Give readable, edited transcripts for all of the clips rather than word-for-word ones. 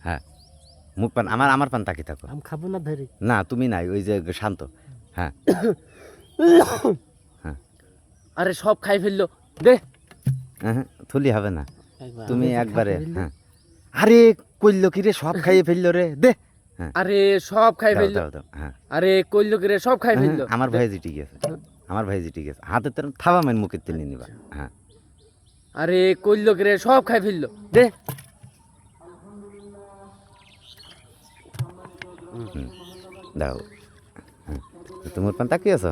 হ্যাঁ মুখ পান আমার আমার পান তাকি থাকো আমি খাবো না ধরে না তুমি নাই ওই যে শান্ত হ্যাঁ আরে সব খাই ফেললো দে হ্যাঁ থলি হবে না তুমি আমি যে একবারে খাতে ফেললে। হ্যাঁ আরে কইলো কি রে সব খাইয়ে ফেললো রে দে হ্যাঁ আরে সব খাই দাও ফেললো দাও দাও হ্যাঁ আরে কইলো কি রে সব খাই ফেললো আমার ভাইজি ঠিক আছে আমার ভাইজি ঠিক আছে হাতে তোর থাবা মেন মুখের তেল নিবা হ্যাঁ আরে কইলো কি রে সব খাই ফেললো দে দাও হ্যাঁ তোমার পান তাকিয়ে আছো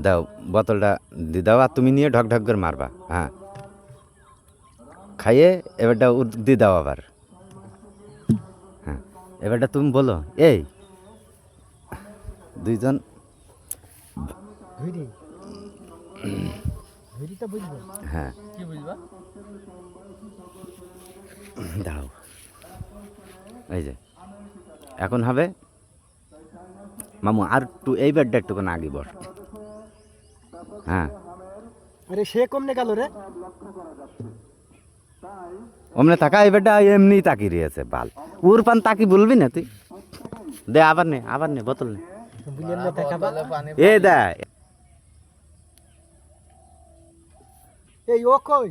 দাও বোতলটা দি দাও আর তুমি নিয়ে ঢক ঢক করে মারবা হ্যাঁ খাইয়ে এবারটা দি দাও আবার হ্যাঁ এবারটা তুমি বলো এই দুইজন ধরি ধরিটা বুঝবো হ্যাঁ কি বুঝবা দাও এই যে এখন হবে মামু আর একটু এই বেডটা একটুখানি আগে বস হ্যাঁ আরে সে কমনে গেল রে অমনে তাকা এই বেডটা এমনি তাকি রয়েছে বাল ওর পান তাকি বলবি না তুই দে আবার নে বোতল নে বুঝলেন না দেখাবা এ দে এই ও কই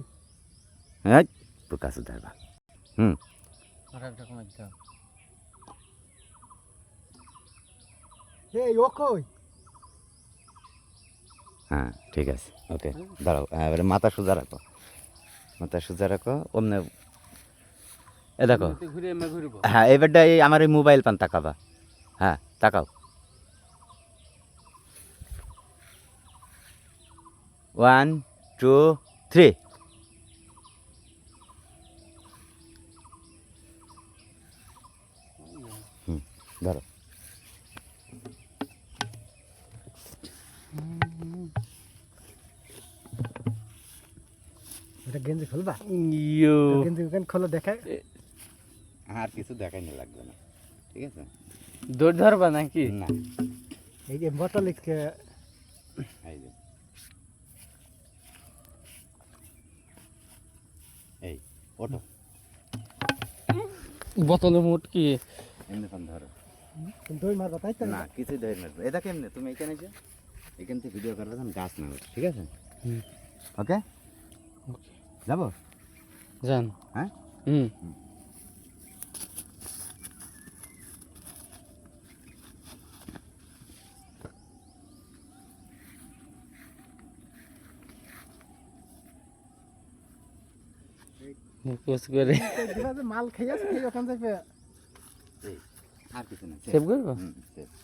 হ্যাঁ প্রকাশ ধরবা হুম এই ও কই হ্যাঁ ঠিক আছে ওকে দাঁড়াও এবারে মাথা সোজা রাখো অমনে এ দেখো ঘুরে এমে ঘুরবো হ্যাঁ এবারটা এই আমার এই মোবাইল পান তাকাবা হ্যাঁ তাকাও 1 2 3 ধরো এটা গেঞ্জি খুলবা ইয়ো গেঞ্জি কেন খোলো দেখায় আর কিছু দেখাই না লাগবে না ঠিক আছে দৌড় ধরবা নাকি না এই যে বোতল ইসকে এই যে এই ওটো বোতলের মুট কি এমনি পান ধরো দই মারবা তাই তো না কিছুই ধরে মারবে এটা কেমনে তুমি এখানে এসে এখান থেকে ভিডিও করবে তখন গাছ না ওঠে, ঠিক আছে ওকে যাবো জান হ্যাঁ হুম মুখোশ করে মাল খাইয়াছে ওখান থেকে এই আর কিছু না সেভ করবো হুম, save।